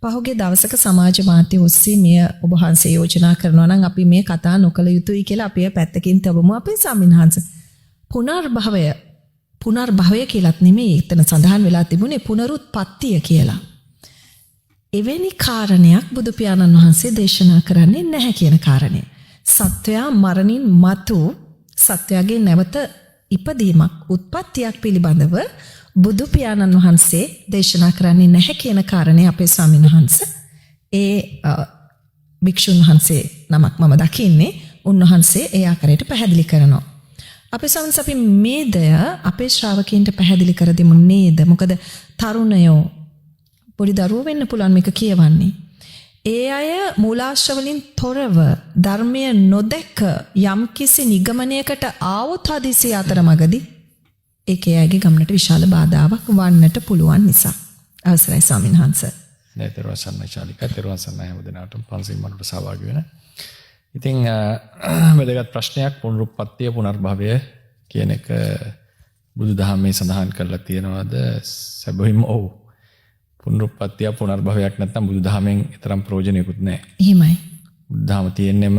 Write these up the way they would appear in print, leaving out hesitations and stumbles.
පහුගිය දවසක සමාජ මාධ්‍ය ඔස්සේ මෙය ඔබ වහන්සේ යෝජනා කරනවා නම් අපි මේ කතා නොකළ යුතුයි කියලා අපි පැත්තකින් තබමු. අපේ ස්වාමින්වහන්සේ පුනර්භවය කියලාත් නෙමෙයි එතන සඳහන් වෙලා තිබුණේ පුනරුත්පත්තිය කියලා. එවැනි කාරණයක් බුදු පියාණන් වහන්සේ දේශනා කරන්නේ නැහැ කියන කාරණය. සත්වයා මරණින් මතු සත්වයාගේ නැවත ඉපදීමක් උත්පත්තියක් පිළිබඳව බුදු පියාණන් වහන්සේ දේශනා කරන්නේ නැහැ කියන කාරණේ අපේ ස්වාමීන් වහන්සේ ඒ භික්ෂුන් වහන්සේ නමක් මම දකින්නේ උන්වහන්සේ ඒ ආකාරයට පැහැදිලි කරනවා. අපේ ස්වාමීන් අපි මේ දය අපේ ශ්‍රාවකයන්ට පැහැදිලි කර දෙමු නේද? මොකද තරුණයෝ පොඩි දරුවෝ වෙන්න පුළුවන් මේක කියවන්නේ. ඒ අය මූලාශ්‍ර වලින් තොරව ධර්මය නොදැක යම්කිසි නිගමනයකට ආවොත් හදිසි අතරමඟදී ඒකේ අයගේ ගමනට විශාල බාධාවක් වන්නට පුළුවන් නිසා. අවසරයි ස්වාමීන් වහන්සේ. තෙරුවන් සරණයි චාලිකා. තෙරුවන් සරණයි හැමදෙනාටම පන්සිල් මඩුවට සහභාගී වෙන. ඉතින් වැදගත් ප්‍රශ්නයක් පුනරුත්පත්තිය පුනර්භවය කියන එක බුදුදහමේ සඳහන් කරලා තියෙනවද? සැබවින්ම ඔව්. පුනරුත්පත්තිය පුනර්භවයක් නැත්නම් බුදුදහමෙන් තරම් ප්‍රයෝජනයකුත් නැහැ. එහෙමයි. බුදුදහම තියෙන්නේම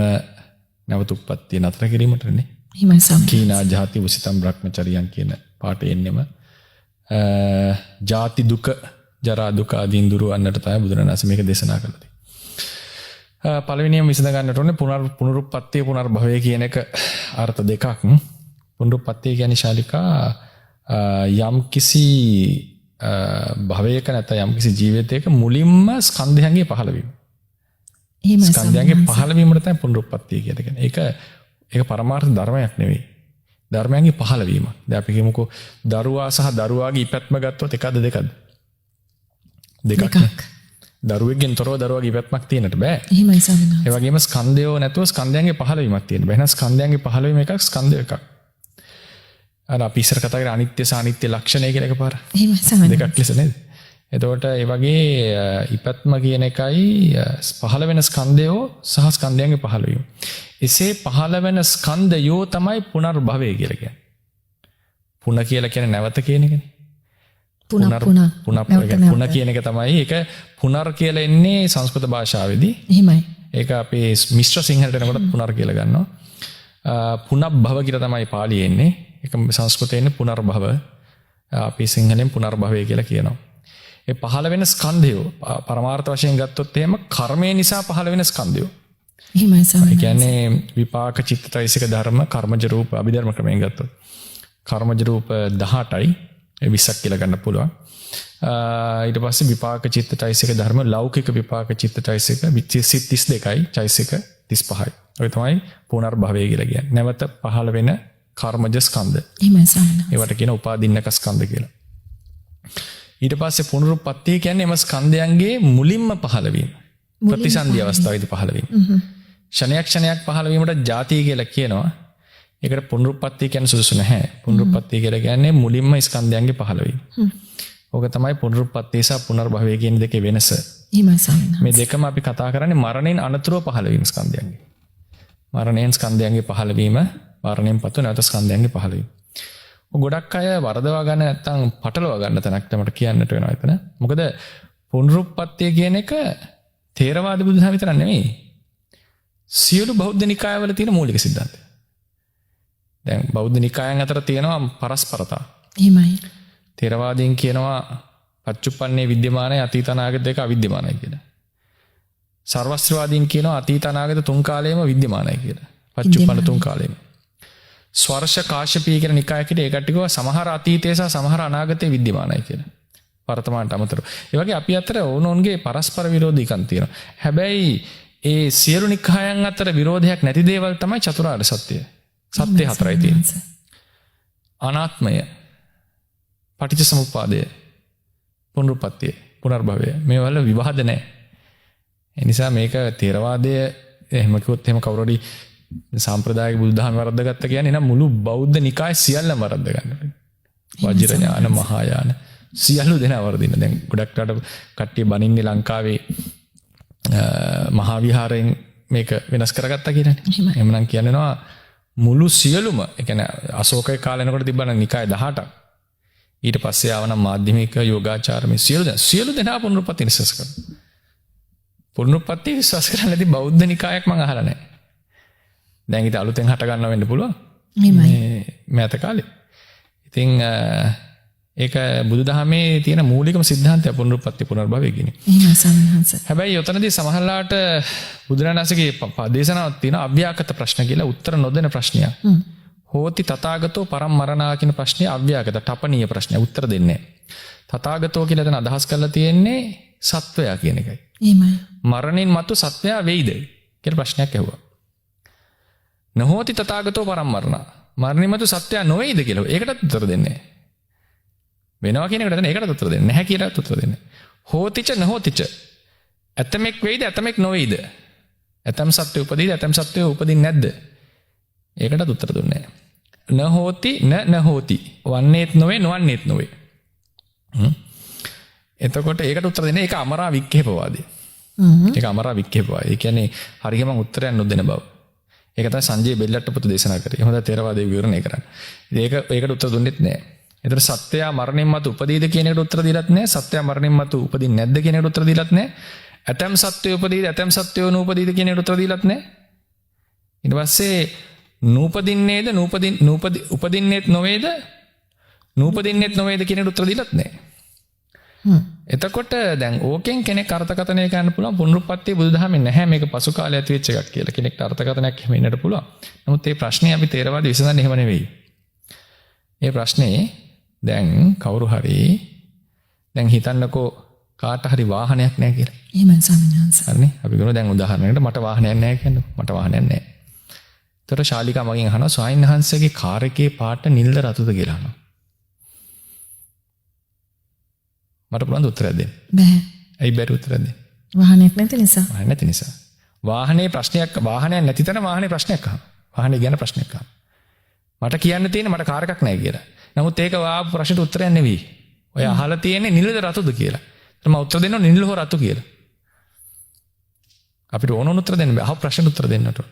නැවත උත්පත්තිය නතර කිරීමටනේ. එහෙමයි ස්වාමීන්. කීනා ජාති උසිතම් බ්‍රහ්මචරියන් කියන පාඩේ එන්නෙම ජාති දුක ජරා දුක ආදීන් දුරු වන්නට තමයි බුදුරණාහි මේක දේශනා කළේ. පළවෙනියම විසඳ ගන්නට ඕනේ පුනරුත්පත්තිය පුනර්භවය කියන එක අර්ථ දෙකක්. පුනරුත්පත්තිය කියන්නේ ශාලිකා යම් කිසි භවයක නැත්නම් යම් කිසි ජීවිතයක මුලින්ම ස්කන්ධයන්ගේ පහළවීම. එහෙමයි. ස්කන්ධයන්ගේ පහළවීමට තමයි පුනරුත්පත්තිය කියලා කියන්නේ. ඒක පරමාර්ථ ධර්මයක් නෙවෙයි. ධර්මයන්ගේ පහළවීම. දැන් අපි කියමුකෝ දරුවා සහ දරුවාගේ ඉපැත්ම ගත්තොත් එකද දෙකද? දෙකක්. දරුවෙක්ගෙන් තොරව දරුවාගේ ඉපැත්මක් තියෙන්නට බෑ. එහෙමයි ස්වාමීන් වහන්සේ. ඒ වගේම ස්කන්ධයෝ නැතුව ස්කන්ධයන්ගේ පහළවීමක් තියෙන්න බෑ. එහෙනම් ස්කන්ධයන්ගේ පහළවීම එකක් ස්කන්ධය එකක්. අර අපි ඉස්සර කතා කරා අනිත්‍ය සහ අනිත්‍ය ලක්ෂණය කියලා එකපාර. එහෙමයි ස්වාමීන් වහන්සේ. දෙකක් ලෙස නේද? එතකොට ඒ වගේ ඉපැත්ම කියන එකයි පහළ වෙන ස්කන්ධයෝ සහ ස්කන්ධයන්ගේ පහළවීම. එසේ පහළ වෙන ස්කන්ධයෝ තමයි පුනර්භවය කියලා කියන්නේ. පුන කියලා කියන්නේ නැවත කියන එකනේ. පුන කියන එක තමයි. ඒක පුනර් කියලා එන්නේ සංස්කෘත භාෂාවේදී. එහෙමයි. ඒක අපේ මිශ්‍ර සිංහලට එනකොට පුනර් කියලා ගන්නවා. පුනබ්භව කියලා තමයි පාලියේ එන්නේ. ඒක සංස්කෘතයේ එන්නේ පුනර්භව. අපි සිංහලෙන් පුනර්භවය කියලා කියනවා. ඒ පහළ වෙන ස්කන්ධයෝ පරමාර්ථ වශයෙන් ගත්තොත් එහෙම කර්මය නිසා පහළ වෙන ස්කන්ධයෝ. එහෙමයි ස්වාමීන් වහන්සේ. ඒ කියන්නේ විපාක චිත්තයිසික ධර්ම කර්මජ රූප අභිධර්ම ක්‍රමයෙන් ගත්තොත් කර්මජ රූප 18යි 20ක් කියලා ගන්න පුළුවන්. ඊට පස්සේ විපාක චිත්තයිසික ධර්ම ලෞකික විපාක චිත්තයිසික 32යි චෛසික 35යි. ඔය තමයි පුනර්භවය කියලා කියන්නේ. නැවත පහළ වෙන කර්මජ ස්කන්ධ. එහෙමයි ස්වාමීන් වහන්සේ. ඒවට කියන උපාදින්නක ස්කන්ධ කියලා. ඊට පස්සේ පුනරුත්පත්තිය කියන්නේ එම ස්කන්ධයන්ගේ මුලින්ම පහළවීම. ප්‍රතිසන්දි අවස්ථාවේදී පහළවීම. ක්ෂණයක් පහළවීමට ಜಾති කියලා කියනවා. ඒකට පුනරුත්පත්තිය කියන්නේ සුදුසු නැහැ. පුනරුත්පත්තිය කියලා කියන්නේ මුලින්ම ස්කන්ධයන්ගේ පහළවීම. ඕක තමයි පුනරුත්පත්තිය සහ පුනර්භවය කියන දෙකේ වෙනස. එහෙමයි ස්වාමීන් වහන්සේ. මේ දෙකම අපි කතා කරන්නේ මරණයෙන් අනතුරුව පහළවීම ස්කන්ධයන්ගේ. මරණයෙන් ස්කන්ධයන්ගේ පහළවීම, මරණයෙන් පසු නැවත ස්කන්ධයන්ගේ පහළවීම. ගොඩක් අය වරදවා ගන්න නැත්නම් පටලවා ගන්න තැනක් තමයි කියන්නට වෙනවා එතන. මොකද පුනරුත්පත්තිය කියන එක ථේරවාද බුදුදහම විතර නෙමෙයි. සියලු බෞද්ධ නිකායවල තියෙන මූලික સિદ્ધාන්තය. දැන් බෞද්ධ නිකායන් අතර තියෙනවා පරස්පරතා. එහෙමයි. ථේරවාදීන් කියනවා පච්චුප්පන්නේ විද්‍යමානයි අතීත අනාගත දෙක අවිද්‍යමානයි කියලා. සර්වස්ත්‍රවාදීන් කියනවා අතීත අනාගත තුන් කාලයේම විද්‍යමානයි කියලා. පච්චුප්පන්න තුන් කාලයේම. ස්වර්ශ කාශ්‍යපී කියන නිකායකට ඒ කට්ටියව සමහර අතීතයේ සහ සමහර අනාගතයේ විද්‍යමානයි කියලා. වර්තමානට අමතරව. ඒ වගේ අපි අතර ඕනෝන්ගේ පරස්පර විරෝධීකම් තියෙනවා. හැබැයි ඒ සියලු නිකායන් අතර විරෝධයක් නැති දේවල් තමයි චතුරාර්ය සත්‍යය. සත්‍ය හතරයි තියෙන්නේ. අනාත්මය, පටිච්චසමුප්පාදය, පුනරුත්පත්තිය, පුනර්භවය. මේවල විවාද නැහැ. ඒ නිසා මේක ථේරවාදය එහෙම කිව්වොත් එහෙම කවුරුරි සාම්ප්‍රදායික බුදුදහම වරද්දාගත්ත කියන්නේ නම් මුළු බෞද්ධ නිකාය සියල්ලම වරද්ද ගන්නවා. වජිර ඥාන, මහායාන සියලු දෙනා වරදින්න. දැන් ගොඩක් රට කට්ටිය බනින්නේ ලංකාවේ මහා විහාරයෙන් මේක වෙනස් කරගත්තා කියලානේ. එහෙමනම් කියනවා මුළු සියලුම ඒ කියන්නේ අශෝකේ කාලේනකොට තිබ්බන නිකාය 18ක්. ඊට පස්සේ ආවනම් මාධ්‍යමික යෝගාචාර මේ සියලු දෙනා පුනරුත්පත්ති නිසස් කරනවා. පුනරුත්පත්ති විශ්වාස කරන්නේ නැති බෞද්ධ නිකායක් මම අහලා නැහැ. දැන් ඉතින් අලුතෙන් හට ගන්නව වෙන්න පුළුවන්. මෑත කාලේ. ඉතින් ඒක බුදුදහමේ තියෙන මූලිකම සිද්ධාන්තය පුනරුත්පත්ති පුනර්භවය කියන්නේ. එහෙම සම්හංස. හැබැයි යොතනදී සමහරලාට බුදුරණාහිගේ දේශනාවක් තියෙන අව්‍යාකත ප්‍රශ්න කියලා උත්තර නොදෙන ප්‍රශ්නයක්. හෝති තථාගතෝ පරම්මරණා කියන ප්‍රශ්නේ අව්‍යාකත තපනීය ප්‍රශ්නයක් උත්තර දෙන්නේ නැහැ. තථාගතෝ කියලා එතන අදහස් කරලා තියෙන්නේ සත්වයා කියන එකයි. එහෙමයි. මරණින් මතු සත්වයා වෙයිද කියලා ප්‍රශ්නයක් ඇහුවා. නහෝති තථාගතෝ පරම්මරණා. මරණින් මතු සත්වයා නොවේද කියලා. ඒකටත් උත්තර දෙන්නේ නැහැ. වෙනවා කියන එකට ඒකට උත්තර දෙන්නේ නැහැ කියලා උත්තර දෙන්නේ. හෝතිච නහෝතිච. ඇතමෙක් වෙයිද ඇතමෙක් නොවේද? ඇතම් සත්වය උපදීද ඇතම් සත්වය උපදින්නේ නැද්ද? ඒකටත් උත්තර දුන්නේ නැහැ. නහෝති නහෝති. වන්නේත් නොවේ නොවන්නේත් නොවේ. එතකොට ඒකට උත්තර දෙන්නේ ඒක අමරා වික්ඛේපවාදී. ඒක අමරා වික්ඛේපවාදී. ඒ කියන්නේ හරියම උත්තරයක් නොදෙන බව. ඒක තමයි සංජය බෙල්ලට්ට පුතු දේශනා කරේ. හොඳ තේරවාදී විවරණය කරන්නේ. ඒකට උත්තර දුන්නෙත් නැහැ. ඒතර සත්‍යයා මරණින් මතු උපදීද කියන එකට උත්තර දීලත් නැහැ. සත්‍යයා මරණින් මතු උපදින්නේ නැද්ද කියන එකට උත්තර දීලත් නැහැ. ඇතම් සත්වය උපදීද ඇතම් සත්වය නූපදීද කියන එකට උත්තර දීලත් නැහැ. ඊට පස්සේ නූපදින්නේද උපදින්නේත් නොවේද නූපදින්නේත් නොවේද කියන එකට උත්තර දීලත් නැහැ. එතකොට දැන් ඕකෙන් කෙනෙක් අර්ථකථනය කරන්න පුළුවන් පුනරුත්පත්ති බුදුදහමේ නැහැ මේක පසු කාලේ ඇති වෙච්ච එකක් කියලා. කෙනෙක්ට අර්ථකථනයක් එහෙම ඉන්නට පුළුවන්. නමුත් මේ ප්‍රශ්නේ අපි තේරවාදී විසඳන්නේ එහෙම නෙවෙයි. මේ ප්‍රශ්නේ දැන් කවුරු හරි දැන් හිතන්නකෝ කාට හරි වාහනයක් නැහැ කියලා. එහෙමයි සමිනහන්ස. හරිනේ. අපි ගමු දැන් උදාහරණයකට මට වාහනයක් නැහැ කියන්නකො. මට වාහනයක් නැහැ. ඒතර ශාලිකා මගෙන් අහනවා ස්වාමීන් වහන්සේගේ කාර් එකේ පාට නිල්ද රතුද කියලා අහනවා. මට පුළුවන් උත්තරයක් දෙන්න. බෑ. ඇයි බැරි උත්තරයක් දෙන්න? වාහනයක් නැති නිසා. වාහනයක් නැති නිසා. වාහනයක් නැති තැන වාහනේ ප්‍රශ්නයක් අහනවා. වාහනේ ගැන ප්‍රශ්නයක් අහනවා. මට කියන්න තියෙන්නේ මට කාර් එකක් නැහැ කියලා. නමුත් ඒක වාපු ප්‍රශ්නෙට උත්තරයක් නෙවෙයි. ඔය අහලා තියෙන්නේ නිල්ද රතුද කියලා. මම උත්තර දෙනවා නිල් හෝ රතු කියලා. අපිට ඕන උත්තර දෙන්න බෑ. අහ ප්‍රශ්නෙට උත්තර දෙන්නට ඕන.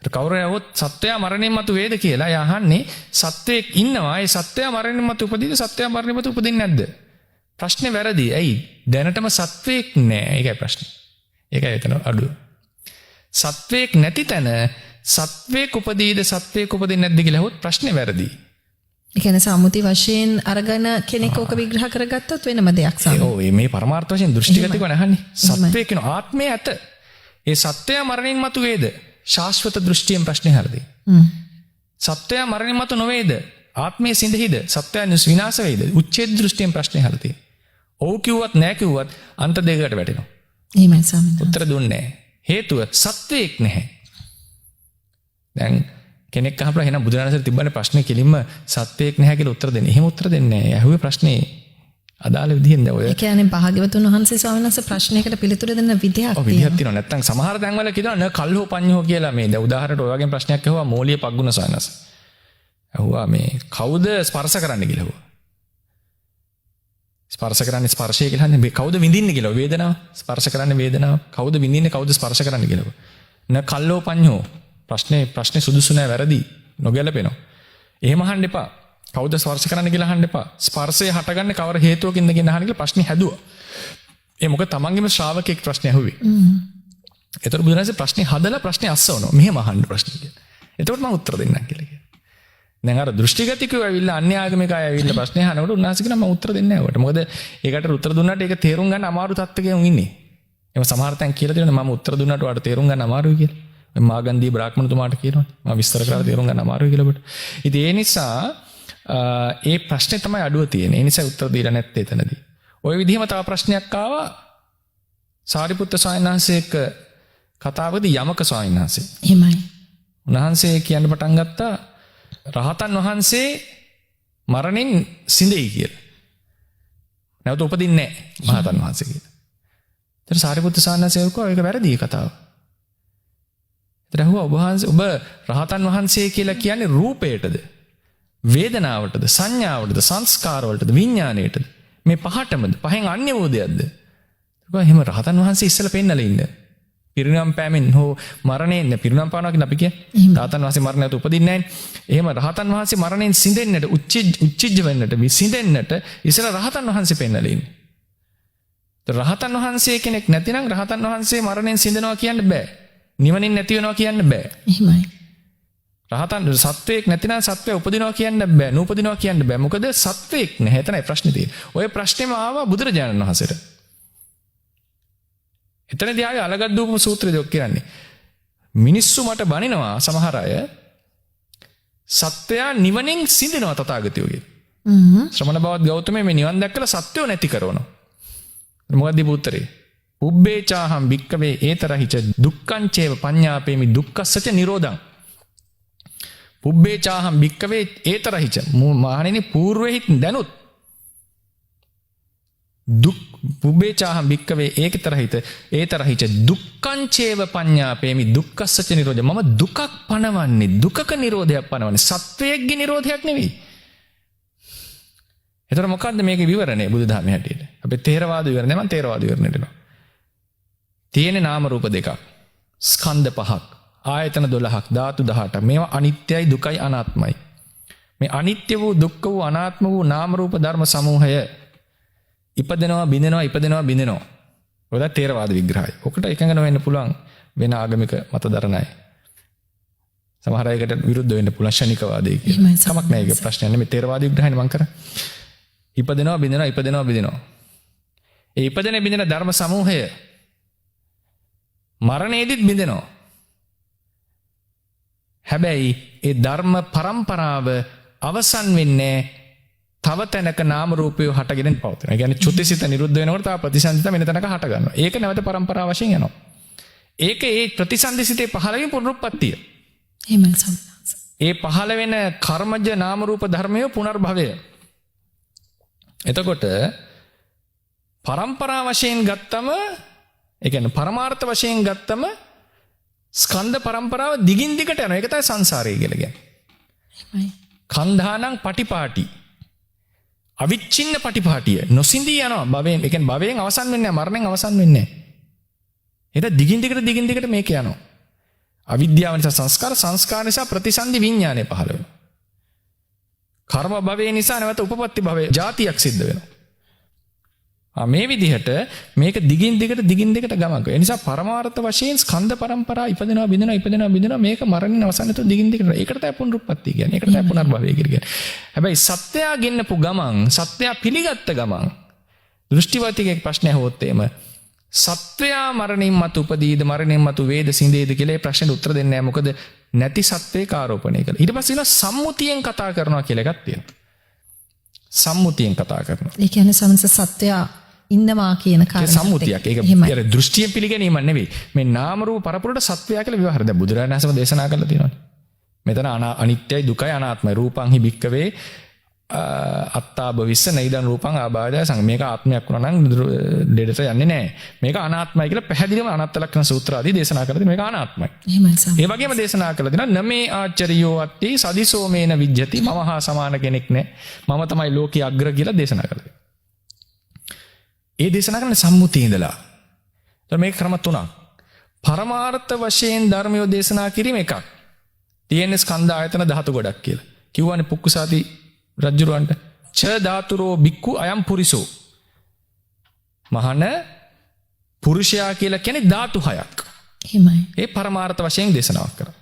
කවුරු යවොත් සත්වයා මරණින් මතු වේද කියලා එයා අහන්නේ සත්වයක් ඉන්නවා. ඒ සත්වයා මරණින් මතු උපදීද සත්වයා මරණින් මතු උපදින්නේ නැද්ද? ප්‍රශ්නේ වැරදි. ඇයි? දැනටම සත්වයක් නැහැ. ඒකයි ප්‍රශ්නේ. ඒකයි එතන අඩුව. සත්වයක් නැති තැන සත්වයක් උපදීද සත්වයක් උපදින්නේ නැද්ද කියලා අහුවොත් ප්‍රශ්නේ වැරදි. ඒ කියන්නේ සම්මුති වශයෙන් අරගෙන කෙනෙක් ඕක විග්‍රහ කරගත්තොත් වෙනම දෙයක් සම. ඔව් මේ පරමාර්ථ වශයෙන් දෘෂ්ටිගතව නැහන්නේ. සත්වයක් කියන ආත්මය ඇත. ඒ සත්වයා මරණින් මතු වේද? ශාස්වත දෘෂ්ටියෙන් ප්‍රශ්නේ හරදී. සත්වයා මරණින් මතු නොවේද? ආත්මයේ සිඳෙහිද? සත්වයා විනාශ වේද? උච්ඡේද දෘෂ්ටියෙන් ප්‍රශ්නේ හරදී. ඔව් කිව්වත් නැහැ කිව්වත් අන්ත දෙකකට වැටෙනවා. එහෙමයි සමිනහන්ස. උත්තර දුන්නේ නැහැ. හේතුව සත්වයක් නැහැ. දැන් කෙනෙක් අහපුවා එහෙනම් බුදුරජාණන් තිබ්බනේ ප්‍රශ්නේ කෙලින්ම සත්වයක් නැහැ කියලා උත්තර දෙන්න. එහෙම උත්තර දෙන්නේ නැහැ. ඇහුවේ ප්‍රශ්නේ අදාළ විදිහෙන් දැන් ඔය. ඒ කියන්නේ භාග්‍යවතුන් වහන්සේ ස්වාමීන් වහන්සේ ප්‍රශ්නයකට පිළිතුරු දෙන්න විදියක් තියෙනවා. ඔව් විදියක් තියෙනවා. නැත්තම් සමහර තැන්වල කියනවා න කල්හෝ පඤ්ඤෝ කියලා මේ දැන් උදාහරණයට ඔය වගේ ප්‍රශ්නයක් අහුවා මෝලිය පග්ගුණ ස්වාමීන් වහන්සේ. අහුවා මේ කවුද ස්පර්ශ කරන්න කියලා අහුවා. ස්පර්ශ කරන්නේ ස්පර්ශය කියලා හන්නේ මේ කවුද විඳින්නේ කියලා වේදනාව ස්පර්ශ කරන්නේ වේදනාව කවුද විඳින්නේ කවුද ස්පර්ශ කරන්නේ කියලා. න කල්ලෝ පඤ්ඤෝ ප්‍රශ්නේ සුදුසු නැහැ වැරදි නොගැලපෙනවා. එහෙම අහන්න එපා. කවුද ස්පර්ශ කරන්න කියලා අහන්න එපා. ස්පර්ශය හටගන්නේ කවර හේතුවකින්ද කියන අහන්න කියලා ප්‍රශ්නේ හැදුවා. ඒ මොකද තමන්ගේම ශ්‍රාවකෙක් ප්‍රශ්නේ අහුවේ. ඒතර බුදුරජාණන් ප්‍රශ්නේ හදලා ප්‍රශ්නේ අස්සවනවා. මෙහෙම අහන්න ප්‍රශ්නේ කියලා. එතකොට මම උත්තර දෙන්නම් කියලා කියනවා. දැන් අර දෘෂ්ටිගතිකව ඇවිල්ලා අන්‍ය ආගමික අය ඇවිල්ලා ප්‍රශ්නේ අහනකොට උන්වහන්සේ කියනවා මම උත්තර දෙන්නේ නැහැ ඔකට. මොකද ඒකට උත්තර දුන්නාට ඒක තේරුම් ගන්න අමාරු තත්ත්වයක ඉන්නේ. එහෙම සමහර තැන් කියලා තියෙනවා මම උත්තර දුන්නාට ඔයාලට තේරුම් ගන්න අමාරුයි කියලා. මාගන්දී බ්‍රාහ්මණතුමාට කියනවනේ මම විස්තර කරලා තේරුම් ගන්න අමාරුයි කියලා ඔබට. ඉතින් ඒ නිසා ඒ ප්‍රශ්නේ තමයි අඩුව තියෙන්නේ. ඒ නිසා උත්තර දීලා නැත්තේ එතනදී. ওই විදිහම තව ප්‍රශ්නයක් ආවා සාරිපුත්ත ස්වාමීන් වහන්සේක කතාවකදී යමක ස්වාමීන් වහන්සේ. එහෙමයි. උන්වහන්සේ කියන්න පටන් ගත්තා රහතන් වහන්සේ මරණින් සිඳෙයි කියලා. නැවත උපදින්නේ නැහැ රහතන් වහන්සේ කියලා. ඊට සාරිපුත්ත ස්වාමීන් වහන්සේ කිව්වා ඒක වැරදි කතාව. ඔබ රහතන් වහන්සේ කියලා කියන්නේ රූපයටද වේදනාවටද සංඥාවටද සංස්කාරවලටද විඥාණයටද මේ පහටමද පහෙන් අන්‍ය වූ දෙයක්ද? එහෙම රහතන් වහන්සේ ඉස්සලා පෙන්නලා ඉන්න. පිරිනම් පෑමෙන් හෝ මරණයෙන් පිරිනම් පානවා කියන අපි කියන්නේ රහතන් වහන්සේ මරණයට උපදින්නේ නැහැ. එහෙම රහතන් වහන්සේ මරණයෙන් සිඳෙන්නට උච්චිජ්ජ වෙන්නට විසිඳෙන්නට ඉස්සලා රහතන් වහන්සේ පෙන්නලා ඉන්නේ. රහතන් වහන්සේ කෙනෙක් නැතිනම් රහතන් වහන්සේ මරණයෙන් සිඳනවා කියන්න බෑ. නිවනින් නැති වෙනවා කියන්න බෑ. එහෙමයි. රහතන් සත්වයක් නැතිනම් සත්වය උපදිනවා කියන්න බෑ. නූපදිනවා කියන්න බෑ. මොකද සත්වයක් නැහැ. එතනයි ප්‍රශ්නේ තියෙන්නේ. ඔය ප්‍රශ්නේම ආවා බුදුරජාණන් වහන්සේට. එතනදී ආයේ අලගද්දූපම සූත්‍රය කියන්නේ. මිනිස්සු මට බනිනවා සමහර අය සත්වයා නිවනින් සිඳිනවා තථාගතයෝ කියලා. ශ්‍රමණ බවත් ගෞතමයා මේ නිවන් දැක්කලා සත්වෝ නැති කරනවා. මොකක්ද උත්තරේ? පුබ්බේචාහම් භික්කවේ ඒතරහිච දුක්ඛං චේව පඤ්ඤාපේමි දුක්ඛස්සච නිරෝධං. පුබ්බේචාහම් භික්කවේ ඒතරහිච මහණෙනි పూర్වෙහිත් දැනුත් දුක් පුබ්බේචාහම් භික්කවේ ඒතරහිච දුක්ඛං චේව පඤ්ඤාපේමි දුක්ඛස්සච නිරෝධය. මම දුකක් පණවන්නේ දුකක නිරෝධයක් පණවන්නේ සත්වයේගේ නිරෝධයක් නෙවෙයි. එතකොට මොකද්ද මේකේ විවරණය බුදුදහමේ හැටියට? අපි තේරවාද විවරණය මම තේරවාද විවරණයට එනවා. තියෙන නාම රූප දෙකක්. ස්කන්ධ පහක්. ආයතන 12ක් ධාතු 18ක්. මේවා අනිත්‍යයි දුකයි අනාත්මයි. මේ අනිත්‍ය වූ දුක්ඛ වූ අනාත්ම වූ නාම රූප ධර්ම සමූහය ඉපදෙනවා බිඳෙනවා. ඔය තේරවාද විග්‍රහය. ඔකට එකඟ නොවෙන්න පුළුවන් වෙන ආගමික මත දරණයි. සමහර අයකට විරුද්ධ වෙන්න පුළුවන් ශනිකවාදී කියලා. කමක් නැහැ ඒක ප්‍රශ්නයක් නෙමෙයි තේරවාද විග්‍රහයනේ මම කරා. ඉපදෙනවා බිඳෙනවා. ඒ ඉපදෙන බිඳෙන ධර්ම සමූහය මරණයේදීත් බිඳෙනවා. හැබැයි ඒ ධර්ම පරම්පරාව අවසන් වෙන්නේ තව තැනක නාම රූපය හටගෙන පවතිනවා. ඒ කියන්නේ චුතිසිත නිරුද්ධ වෙනකොට තව ප්‍රතිසන්දිත වෙන තැනක හට ගන්නවා. ඒක නැවත පරම්පරාව වශයෙන් යනවා. ඒක ඒ ප්‍රතිසන්දිසිතේ පහළ වීම පුනරුත්පත්තිය. එහෙමයි සම්මාස. ඒ පහළ වෙන කර්මජ නාම රූප ධර්මය පුනර්භවය. එතකොට පරම්පරා වශයෙන් ගත්තම ඒ කියන්නේ පරමාර්ථ වශයෙන් ගත්තම ස්කන්ධ පරම්පරාව දිගින් දිගට යනවා. ඒක තමයි සංසාරය කියලා කියන්නේ. එහෙමයි. කන්ධානං පටිපාටි. අවිච්ඡින්න පටිපාටිය. නොසිඳී යනවා භවයෙන්. ඒ කියන්නේ භවයෙන් අවසන් වෙන්නේ නැහැ. මරණයෙන් අවසන් වෙන්නේ නැහැ. ඒක දිගින් දිගට මේක යනවා. අවිද්‍යාව නිසා සංස්කාර නිසා ප්‍රතිසන්දි විඥානය පහළ වෙනවා. කර්ම භවය නිසා නැවත උපපත්ති භවය ජාතියක් සිද්ධ වෙනවා. මේ විදිහට මේක දිගින් දිගට ගමන් කරනවා. ඒ නිසා පරමාර්ථ වශයෙන් ස්කන්ධ පරම්පරා ඉපදෙනවා මේක මරණින් අවසන් වෙන දිගින් දිගට. ඒකට තමයි පුනරුත්පත්ති කියන්නේ. ඒකට තමයි පුනර්භවය කියන්නේ. හැබැයි සත්‍යය ගෙන්නපු ගමන් සත්‍යය පිළිගත්ත ගමන් දෘෂ්ටිවාදීකෙක් ප්‍රශ්නය හොත් එම සත්වයා මරණින් මතු උපදීද මරණින් මතු වේද සිඳේද කියලා ප්‍රශ්නෙට උත්තර දෙන්නේ නැහැ. මොකද නැති සත්වයක ආරෝපණය කළා. ඊට පස්සේ වෙනවා සම්මුතියෙන් කතා කරනවා කියලා එකක් තියෙනවා. සම්මුතියෙන් කතා කරනවා. ඒ කියන්නේ සමස සත්වයා ඉන්නවා කියන කාරණා. සම්මුතියක්. ඒක දෘෂ්ටියෙන් පිළිගැනීමක් නෙවෙයි. මේ නාම රූප පරපුරට සත්වයා කියලා විවහාර. දැන් බුදුරජාණන් වහන්සේම දේශනා කරලා තියෙනවා. මෙතන අනිත්‍යයි දුකයි අනාත්මයි. රූපං හි භික්කවේ අත්තා භවිස්ස නයිදන් රූපං ආබාධය සං මේක ආත්මයක් වුණා නම් දෙඩට යන්නේ නැහැ. මේක අනාත්මයි කියලා පැහැදිලිවම අනාත්ත ලක්ෂණ සූත්‍ර ආදී දේශනා කරලා තියෙනවා. මේක අනාත්මයි. එහෙමයි සම්. ඒ වගේම දේශනා කරලා තියෙනවා නමේ ආචරියෝ අත්ති සදිසෝමේන විජ්ජති මම හා සමාන කෙනෙක් නැහැ. මම තමයි ලෝකයේ අග්‍ර කියලා දේශනා කරලා තියෙනවා. ඒ දේශනා කරන්නේ සම්මුතියේ ඉඳලා. ඒතර මේක ක්‍රම තුනක්. පරමාර්ථ වශයෙන් ධර්මිය දේශනා කිරීම එකක්. තියෙන ස්කන්ධ ආයතන ධාතු ගොඩක් කියලා. කිව්වනේ පුක්කුසාති රජ්ජුරුවන්ට ච ධාතුරෝ බික්කු අයම් පුරිසෝ. මහාන පුරුෂයා කියලා කියන්නේ ධාතු හයක්. එහෙමයි. ඒ පරමාර්ථ වශයෙන් දේශනාවක් කරා.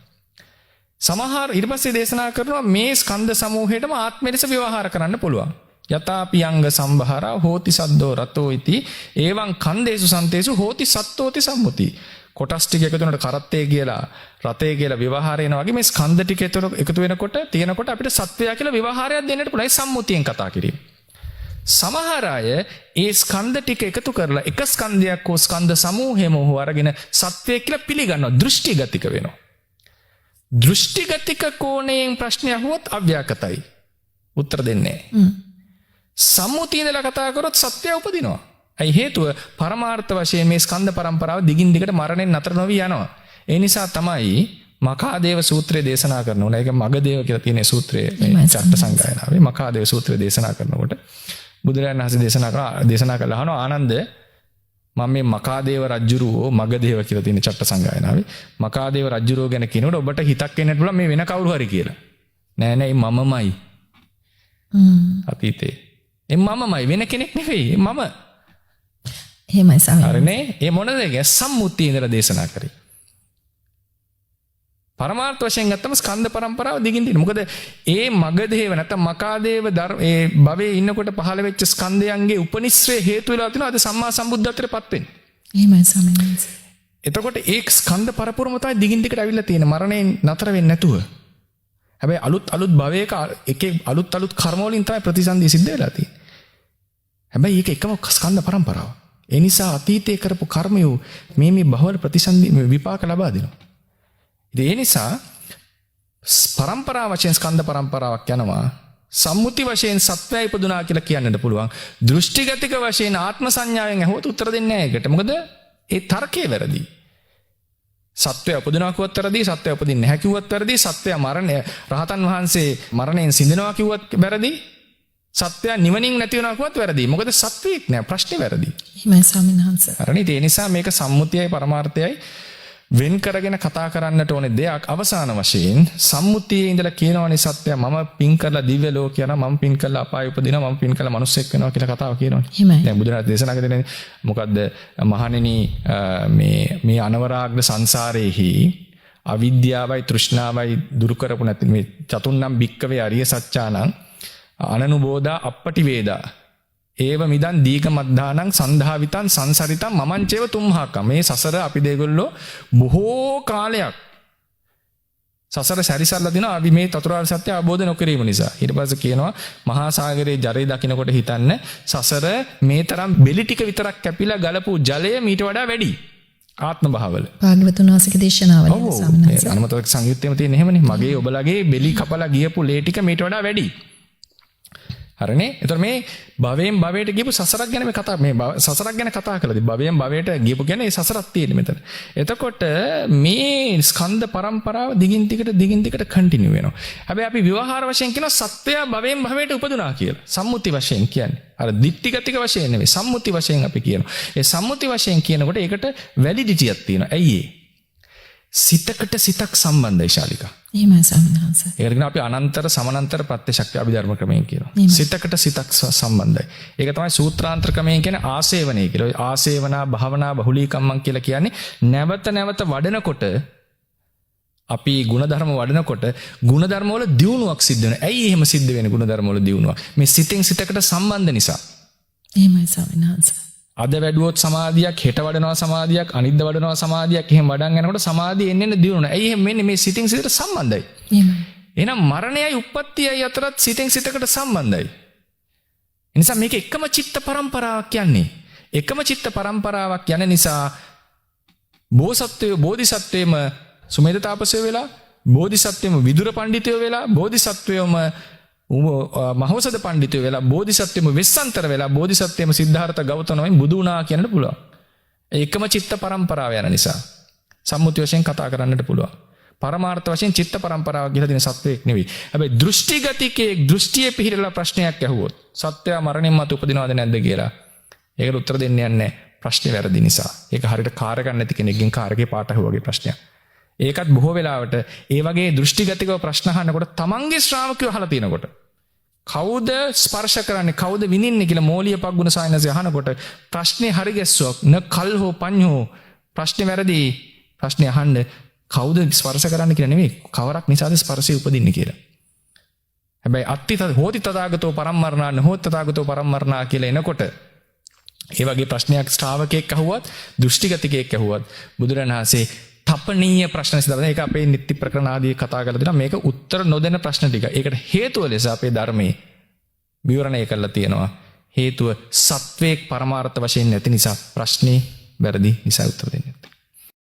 සමහර ඊට පස්සේ දේශනා කරනවා මේ ස්කන්ධ සමූහයටම ආත්මය ලෙස ව්‍යවහාර කරන්න පුළුවන්. යතාපි අංග සම්භාරා හෝති සද්දෝ රතෝ ඉති එවං කන්දේසු සන්තේසු හෝති සත්තෝති සම්මුති. කොටස් ටික එකතු වෙනකොට කරත්තේ කියලා රතේ කියලා විවහාරය වෙනවා වගේ මේ ස්කන්ධ ටික එකතු වෙනකොට තියෙනකොට අපිට සත්වයා කියලා විවහාරයක් දෙන්නට පුළුවන්. ඒ සම්මුතියෙන් කතා කිරීම. සමහර අය ඒ ස්කන්ධ ටික එකතු කරලා එක ස්කන්ධයක් හෝ ස්කන්ධ සමූහයම හෝ අරගෙන සත්වය කියලා පිළිගන්නවා. දෘෂ්ටිගතික වෙනවා. දෘෂ්ටිගතික කෝණයෙන් ප්‍රශ්නය අහුවොත් අව්‍යාකතයි. උත්තර දෙන්නේ නැහැ. සම්මුතිය ඉඳලා කතා කරොත් සත්‍යය උපදිනවා. ඇයි හේතුව පරමාර්ථ වශයෙන් මේ ස්කන්ධ පරම්පරාව දිගින් දිගට මරණයෙන් නතර නොවි යනවා. ඒ නිසා තමයි මකාදේව සූත්‍රය දේශනා කරනවා. ඒක මගදේව කියලා තියෙන සූත්‍රයේ මේ චට්ට සංගායනාවේ මකාදේව සූත්‍රය දේශනා කරනකොට බුදුරජාණන් වහන්සේ දේශනා කළා අහනවා ආනන්ද මම මේ මකාදේව රජුරෝ මගදේව කියලා තියෙන චට්ට සංගායනාවේ මකාදේව රජුරෝ ගැන කියනකොට ඔබට හිතක් එන්නත් පුළුවන් මේ වෙන කවුරු හරි කියලා. නෑ නෑ මමමයි. අතීතේ. මමමයි වෙන කෙනෙක් නෙවෙයි මම. එහෙමයි ස්වාමීන් වහන්සේ. හරිනේ? ඒ මොනද ඒක? සම්මුතිය ඉඳලා දේශනා කරේ. පරමාර්ථ වශයෙන් ගත්තම ස්කන්ධ පරම්පරාව දිගින් දිගට. මොකද ඒ මගදේව නැත්නම් මකාදේව ඒ භවයේ ඉන්නකොට පහළ වෙච්ච ස්කන්ධයන්ගේ උපනිශ්‍රේ හේතු වෙලා තිනවා අද සම්මා සම්බුද්ධත්වයටපත් වෙන්නේ. එහෙමයි ස්වාමීන් වහන්සේ. එතකොට ඒ ස්කන්ධ පරපුරම තමයි දිගින් දිගට අවිල්ලා තියෙන මරණයෙන් නතර වෙන්නේ නැතුව. හැබැයි අලුත් භවයක එකේ අලුත් කර්ම වලින් තමයි ප්‍රතිසන්දිය සිද්ධ වෙලා තියෙන්නේ. හැබැයි ඒක එකම ස්කන්ධ පරම්පරාව. ඒ නිසා අතීතයේ කරපු කර්මය මේ බහවල ප්‍රතිසන්දි විපාක ලබා දෙනවා. ඉතින් ඒ නිසා පරම්පරාව වශයෙන් ස්කන්ධ පරම්පරාවක් යනවා. සම්මුති වශයෙන් සත්‍යය ඉපදුනා කියලා කියන්නට පුළුවන්. දෘෂ්ටිගතික වශයෙන් ආත්ම සංඥාවෙන් අහුවොත් උත්තර දෙන්නේ නැහැ ඒකට. මොකද ඒ තර්කයේ වැරදි. සත්‍යය උපදිනවා කිව්වත් වැරදි, සත්‍යය උපදින්නේ නැහැ කිව්වත් වැරදි, සත්‍යය මරණය රහතන් වහන්සේ මරණයෙන් සිඳනවා කිව්වත් වැරදි. සත්‍යය නිවනින් නැති වෙනවා කිව්වත් වැරදි. මොකද සත්‍යෙක් නෑ, ප්‍රශ්නේ වැරදි. එහෙමයි ස්වාමීන් වහන්සේ. හරිනේ. ඒ නිසා මේක සම්මුතියයි පරමාර්ථයයි වෙන් කරගෙන කතා කරන්නට ඕනේ දෙයක්. අවසාන වශයෙන් සම්මුතියේ ඉඳලා කියනවනේ සත්‍යය මම පින් කරලා දිව්‍ය ලෝක යනවා, මම පින් කරලා අපාය උපදිනවා, මම පින් කරලා මනුස්සෙක් වෙනවා කියලා කතාව කියනවනේ. එහෙමයි. දැන් බුදුරජාණන් දේශනා කරන්නේ මොකද්ද? මහණෙනි මේ අනවරාග්‍ර සංසාරේහි අවිද්‍යාවයි තෘෂ්ණාවයි දුරු කරපු නැති මේ චතුන්නම් භික්කවේ අරිය සත්‍යානං අනනුබෝධා අප්පටි වේදා ඒව මිදන් දීක මද්ධානං සන්ධාවිතං සංසරිතං මමංචේව තුම්හාක. මේ සසර අපි දෙගොල්ලෝ බොහෝ කාලයක් සසර සැරිසරලා දිනවා අපි මේ චතුරාර්ය සත්‍ය අවබෝධ නොකිරීම නිසා. ඊට පස්සේ කියනවා මහා සාගරයේ ජලය දකින්නකොට හිතන්න සසර මේ තරම් බෙලි ටික විතරක් කැපිලා ගලපු ජලය මීට වඩා වැඩි. ආත්ම භාවවල. භාග්‍යවතුන් වහන්සේගේ දේශනාවල ස්වාමීන් වහන්සේ. අනුමතක සංයුත්තේම තියෙන එහෙමනේ. මගේ ඔබලගේ බෙලි කපලා ගියපු ලේ ටික මීට වඩා වැඩි. හරිනේ. එතකොට මේ භවයෙන් භවයට ගියපු සසරක් ගැන මේ කතා මේ සසරක් ගැන කතා කළාදී භවයෙන් භවයට ගියපු කියන්නේ ඒ සසරක් තියෙන්නේ මෙතන. එතකොට මේ ස්කන්ධ පරම්පරාව දිගින් දිගට කන්ටිනියු වෙනවා. හැබැයි අපි විවහාර වශයෙන් කියන සත්‍යය භවයෙන් භවයට උපදුනා කියලා. සම්මුති වශයෙන් කියන්නේ. අර දිට්ඨිගතික වශයෙන් නෙවෙයි. සම්මුති වශයෙන් අපි කියනවා. ඒ සම්මුති වශයෙන් කියනකොට ඒකට වැලිඩිටියක් තියෙනවා. ඇයි ඒ? සිතකට සිතක් සම්බන්ධයි ශාලිකා. එහෙමයි ස්වාමීන් වහන්සේ. ඒකට කියන අපි අනන්තර සමානතර ප්‍රත්‍යක්ෂ අභිධර්ම ක්‍රමයෙන් කියනවා. සිතකට සිතක් සම්බන්ධයි. ඒක තමයි සූත්‍රාන්තර ක්‍රමයෙන් කියන්නේ ආසේවනය කියලා. ආසේවනා භාවනා බහුලීකම්මන් කියලා කියන්නේ නැවත වඩනකොට අපි ಗುಣධර්ම වඩනකොට ಗುಣධර්ම වල දියුණුවක් සිද්ධ වෙනවා. ඇයි එහෙම සිද්ධ වෙන්නේ ಗುಣධර්ම වල දියුණුවක්? මේ සිතෙන් සිතකට සම්බන්ධ නිසා. එහෙමයි ස්වාමීන් වහන්සේ. අද වැඩුවොත් සමාධියක්, හෙට වඩනවා සමාධියක්, අනිද්ද වඩනවා සමාධියක්, එහෙම වඩන් යනකොට සමාධිය එන්න දියුණුවන. ඇයි එහෙම වෙන්නේ? මේ සිතින් සිතට සම්බන්ධයි. එහෙනම් මරණයයි උප්පත්තියයි අතරත් සිතින් සිතකට සම්බන්ධයි. ඒ නිසා මේක එකම චිත්ත පරම්පරාවක් යන්නේ. එකම චිත්ත පරම්පරාවක් යන නිසා බෝධිසත්වයම සුමේධ තාපසය වෙලා, බෝධිසත්වයම විදුර පඬිතුයෝ වෙලා, බෝධිසත්වයම මහෞෂධ පඬිතුයෝ වෙලා, බෝධිසත්වෙම වෙස්සන්තර වෙලා, බෝධිසත්වෙම සිද්ධාර්ථ ගෞතමයන් බුදු වුණා කියන්නට පුළුවන්. ඒකම චිත්ත පරම්පරාව යන නිසා සම්මුති වශයෙන් කතා කරන්නට පුළුවන්. පරමාර්ථ වශයෙන් චිත්ත පරම්පරාව කියලා දෙන සත්වයක් නෙවෙයි. හැබැයි දෘෂ්ටිගතිකයේ දෘෂ්ටියේ පිහිටලා ප්‍රශ්නයක් ඇහුවොත් සත්‍යය මරණින් මතු උපදිනවද නැද්ද කියලා ඒකට උත්තර දෙන්න යන්නේ ප්‍රශ්නේ වැරදි නිසා. ඒක හරියට කාර් එකක් නැති කෙනෙක්ගෙන් කාර් එකේ පාට අහුවාගේ ප්‍රශ්නයක්. ඒකත් බොහෝ වෙලාවට ඒ වගේ දෘෂ්ටිගතිකව ප්‍රශ්න අහනකොට තමන්ගේ ශ්‍රාවකයෝ අහලා තිනකොට කවුද ස්පර්ශ කරන්නේ, කවුද විඳින්නේ කියලා මෝලිය පග්ගුණ සායනසේ අහනකොට ප්‍රශ්නේ හරි ගැස්සුවක් න කල්හෝ පඤ්ඤෝ ප්‍රශ්නේ වැරදි. ප්‍රශ්නේ අහන්න කවුද ස්පර්ශ කරන්නේ කියලා නෙමෙයි, කවරක් නිසාද ස්පර්ශය උපදින්නේ කියලා. හැබැයි අත්ති හෝති තථාගතෝ පරම්මරණා නහෝති තථාගතෝ පරම්මරණා කියලා එනකොට ඒ වගේ ප්‍රශ්නයක් ශ්‍රාවකෙක් අහුවත්, දෘෂ්ටිගතිකයෙක් අහුවත් බුදුරණාහි තපනීය ප්‍රශ්න සිද්ධ ඒක අපේ නිත්‍ය ප්‍රකරණ ආදී කතා කරලා දෙනවා. මේක උත්තර නොදෙන ප්‍රශ්න ටික. ඒකට හේතුව ලෙස අපේ ධර්මයේ විවරණය කරලා තියෙනවා. හේතුව සත්වයේ පරමාර්ථ වශයෙන් නැති නිසා ප්‍රශ්නේ වැරදි නිසා උත්තර දෙන්නේ.